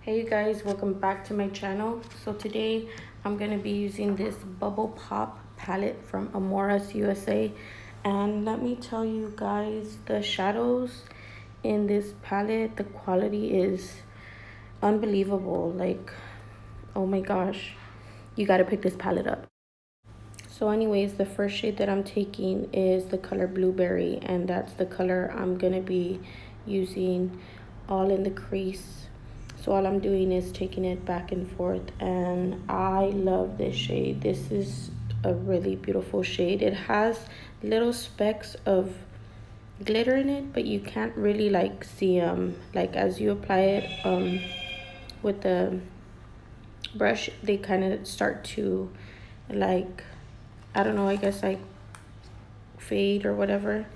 Hey you guys, welcome back to my channel. So today I'm going to be using this Bubble Pop palette from Amor USA, and let me tell you guys, the shadows in this palette, the quality is unbelievable. Like, oh my gosh, you got to pick this palette up. So anyways, the first shade that I'm taking is the color Blueberry, and that's the color I'm going to be using all in the crease. So all I'm doing is taking it back and forth, and I love this shade. This is a really beautiful shade. It has little specks of glitter in it, but you can't really like see them. Like as you apply it with the brush, they kind of start to like, I don't know, I guess like fade or whatever.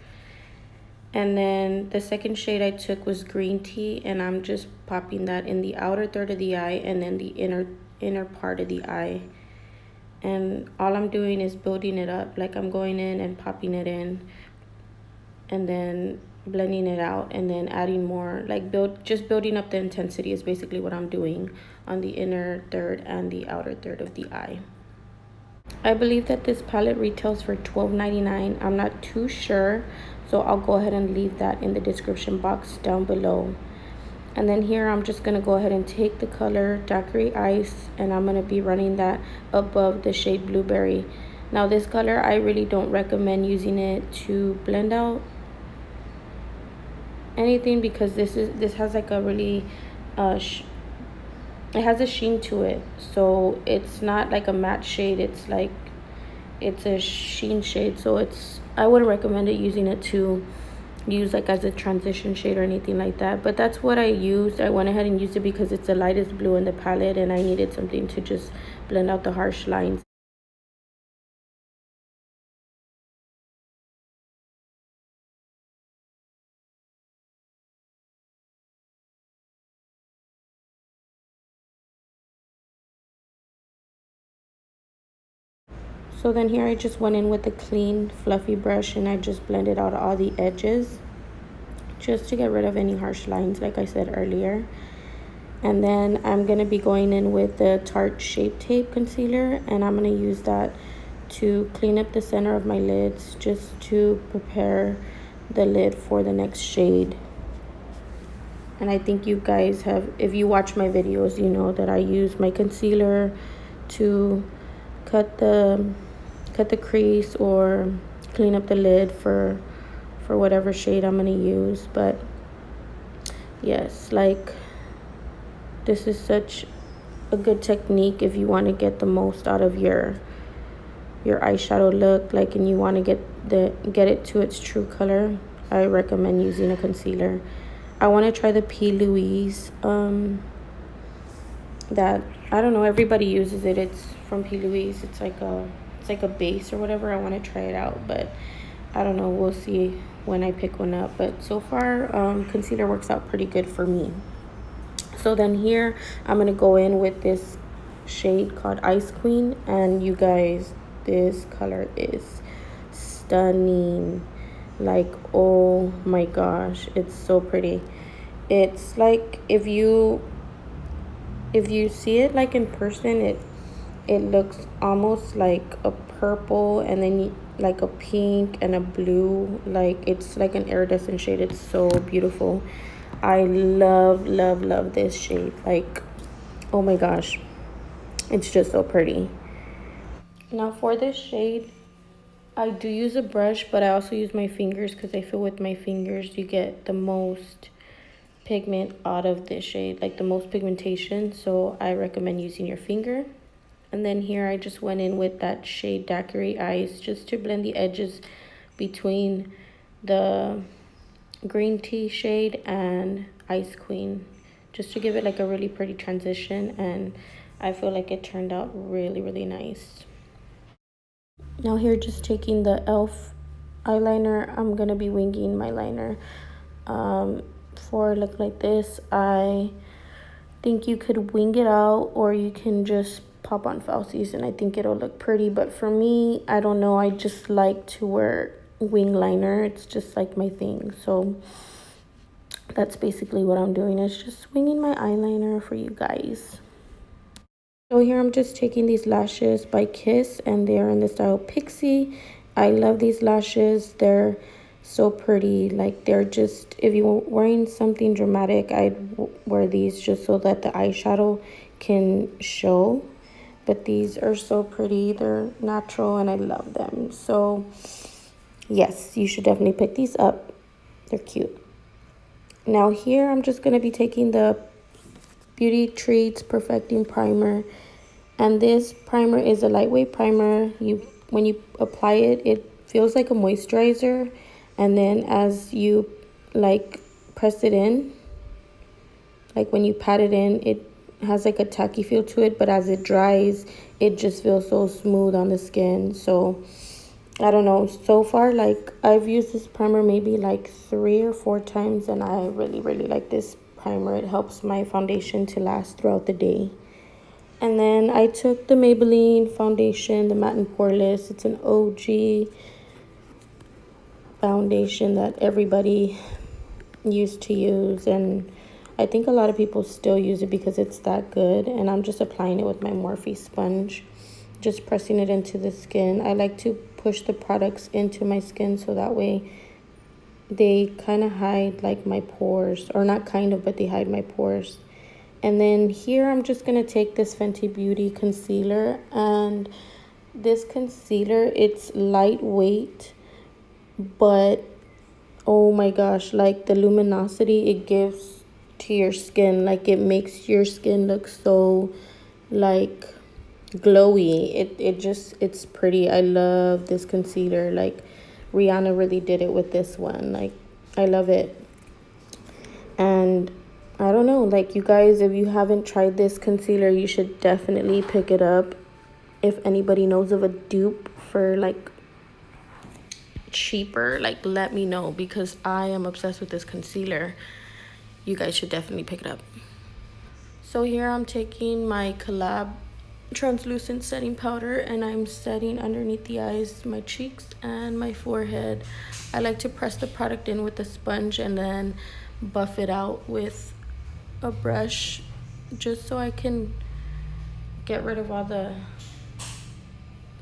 And then the second shade I took was Green Tea, and I'm just popping that in the outer third of the eye and then the inner part of the eye. And all I'm doing is building it up. Like I'm going in and popping it in and then blending it out and then adding more. Like just building up the intensity is basically what I'm doing on the inner third and the outer third of the eye. I believe that this palette retails for $12.99. I'm not too sure, so I'll go ahead and leave that in the description box down below. And then here I'm just going to go ahead and take the color Daiquiri Ice, and I'm going to be running that above the shade Blueberry. Now this color, I really don't recommend using it to blend out anything, because this has like a really it has a sheen to it, so it's not like a matte shade. It's like it's a sheen shade, so I wouldn't recommend it using it to use like as a transition shade or anything like that. But that's what I used. I went ahead and used it because it's the lightest blue in the palette, and I needed something to just blend out the harsh lines. So then here I just went in with a clean fluffy brush, and I just blended out all the edges just to get rid of any harsh lines, like I said earlier. And then I'm going to be going in with the Tarte Shape Tape Concealer, and I'm going to use that to clean up the center of my lids, just to prepare the lid for the next shade. And I think you guys have, if you watch my videos, you know that I use my concealer to cut the crease or clean up the lid for whatever shade I'm going to use. But yes, like, this is such a good technique if you want to get the most out of your eyeshadow look, like, and you want to get it to its true color. I recommend using a concealer. I want to try the P. Louise that, I don't know, everybody uses it. It's from P. Louise. It's like a base or whatever. I want to try it out, but I don't know, we'll see when I pick one up. But so far concealer works out pretty good for me. So then here I'm gonna go in with this shade called Ice Queen, and you guys, this color is stunning. Like, oh my gosh, it's so pretty. It's like, if you see it like in person, it looks almost like a purple, and then like a pink and a blue. Like, it's like an iridescent shade. It's so beautiful. I love this shade. Like, oh my gosh, it's just so pretty. Now for this shade, I do use a brush, but I also use my fingers, because I feel with my fingers you get the most pigment out of this shade, like the most pigmentation. So I recommend using your finger. And then here I just went in with that shade Daiquiri Ice, just to blend the edges between the Green Tea shade and Ice Queen, just to give it like a really pretty transition. And I feel like it turned out really nice. Now here, just taking the e.l.f. eyeliner, I'm gonna be winging my liner. For a look like this, I think you could wing it out, or you can just pop on falsies, and I think it'll look pretty. But for me, I don't know, I just like to wear wing liner. It's just like my thing. So that's basically what I'm doing, is just swinging my eyeliner for you guys. So here I'm just taking these lashes by Kiss, and they're in the style Pixie. I love these lashes. They're so pretty. Like, they're just, if you're wearing something dramatic, I'd wear these just so that the eyeshadow can show. But these are so pretty. They're natural and I love them. So yes, you should definitely pick these up. They're cute. Now here I'm just going to be taking the Beauty Treats Perfecting Primer, and this primer is a lightweight primer. When you apply it, it feels like a moisturizer, and then as you like press it in, like when you pat it in, it has like a tacky feel to it, but as it dries, it just feels so smooth on the skin. So I don't know, so far, like, I've used this primer maybe like 3 or 4 times, and I really like this primer. It helps my foundation to last throughout the day. And then I took the Maybelline foundation, the Matte and Poreless. It's an OG foundation that everybody used to use, and I think a lot of people still use it because it's that good. And I'm just applying it with my Morphe sponge, just pressing it into the skin. I like to push the products into my skin so that way they kind of hide like my pores, or not kind of, but they hide my pores. And then here I'm just going to take this Fenty Beauty concealer, and this concealer, it's lightweight, but oh my gosh, like the luminosity it gives to your skin, like it makes your skin look so like glowy. It's pretty. I love this concealer. Like, Rihanna really did it with this one. Like, I love it. And I don't know, like, you guys, if you haven't tried this concealer, you should definitely pick it up. If anybody knows of a dupe for like cheaper, like, let me know, because I am obsessed with this concealer. You guys should definitely pick it up. So here I'm taking my Collab translucent setting powder, and I'm setting underneath the eyes, my cheeks, and my forehead. I like to press the product in with a sponge and then buff it out with a brush, just so I can get rid of all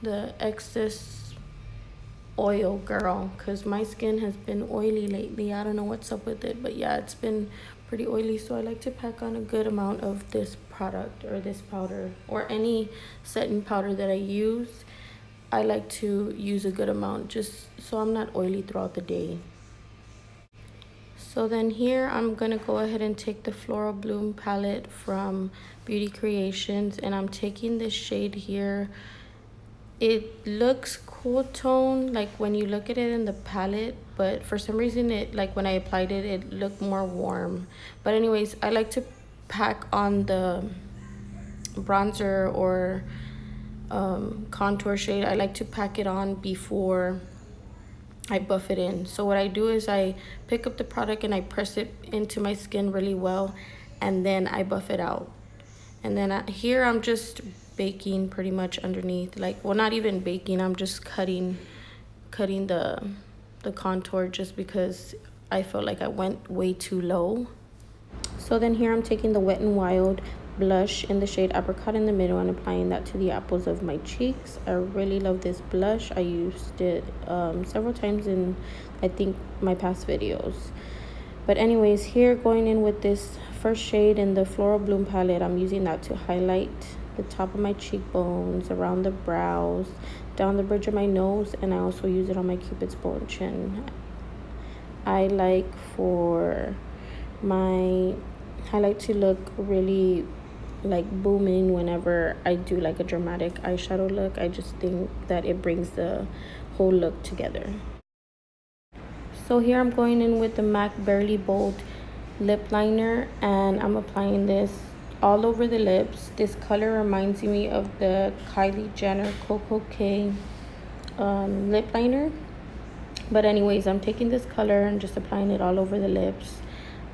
the excess oil, girl, because my skin has been oily lately. I don't know what's up with it, but yeah, it's been pretty oily. So I like to pack on a good amount of this product, or this powder, or any setting powder that I use. I like to use a good amount just so I'm not oily throughout the day. So then here I'm gonna go ahead and take the Floral Bloom palette from Beauty Creations, and I'm taking this shade here. It looks cool tone, like when you look at it in the palette, but for some reason, it, like when I applied it, it looked more warm. But anyways, I like to pack on the bronzer or contour shade. I like to pack it on before I buff it in. So what I do is I pick up the product and I press it into my skin really well, and then I buff it out. And then here I'm just baking pretty much underneath, like, well, not even baking, I'm just cutting the contour, just because I felt like I went way too low. So then here I'm taking the Wet n Wild blush in the shade Apricot in the middle and applying that to the apples of my cheeks. I really love this blush. I used it several times in, I think, my past videos. But anyways, here going in with this first shade in the Floral Bloom palette, I'm using that to highlight the top of my cheekbones, around the brows, down the bridge of my nose, and I also use it on my Cupid's bow and chin. I like for my highlight to look really like booming whenever I do like a dramatic eyeshadow look. I just think that it brings the whole look together. So here I'm going in with the MAC Barely Bold lip liner, and I'm applying this all over the lips. This color reminds me of the Kylie Jenner Coco K lip liner. But anyways, I'm taking this color and just applying it all over the lips.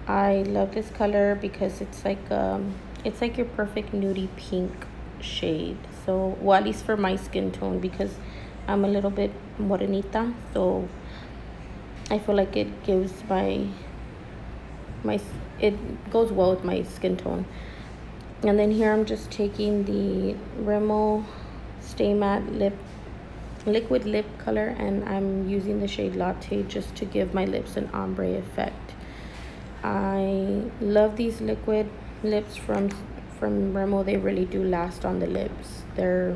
I love this color because it's like your perfect nudie pink shade. So, well, at least for my skin tone, because I'm a little bit morenita, so I feel like it gives my it goes well with my skin tone. And then here I'm just taking the Rimmel Stay Matte liquid lip color, and I'm using the shade Latte just to give my lips an ombre effect. I love these liquid lips from Rimmel. They really do last on the lips. They're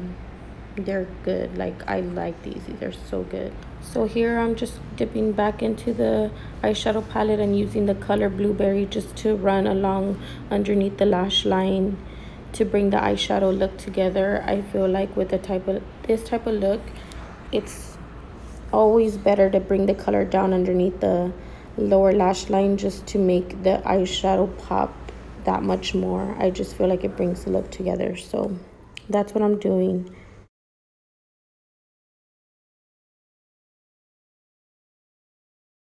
good. Like, I like these. These are so good. So here I'm just dipping back into the eyeshadow palette and using the color Blueberry just to run along underneath the lash line to bring the eyeshadow look together. I feel like with this type of look, it's always better to bring the color down underneath the lower lash line just to make the eyeshadow pop that much more. I just feel like it brings the look together. So that's what I'm doing.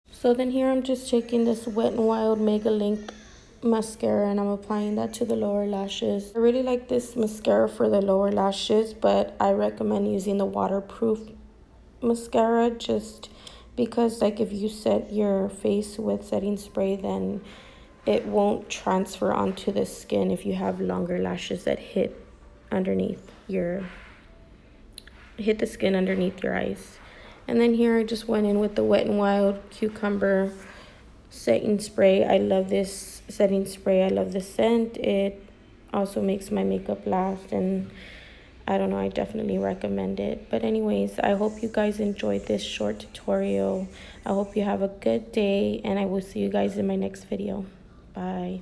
So then here I'm just taking this Wet n Wild Mega Link mascara and I'm applying that to the lower lashes. I really like this mascara for the lower lashes, but I recommend using the waterproof mascara just because, like, if you set your face with setting spray, then it won't transfer onto the skin if you have longer lashes that hit the skin underneath your eyes. And then here I just went in with the Wet n Wild Cucumber setting spray. I love this setting spray. I love the scent. It also makes my makeup last, and I don't know, I definitely recommend it. But anyways, I hope you guys enjoyed this short tutorial. I hope you have a good day, and I will see you guys in my next video. Bye.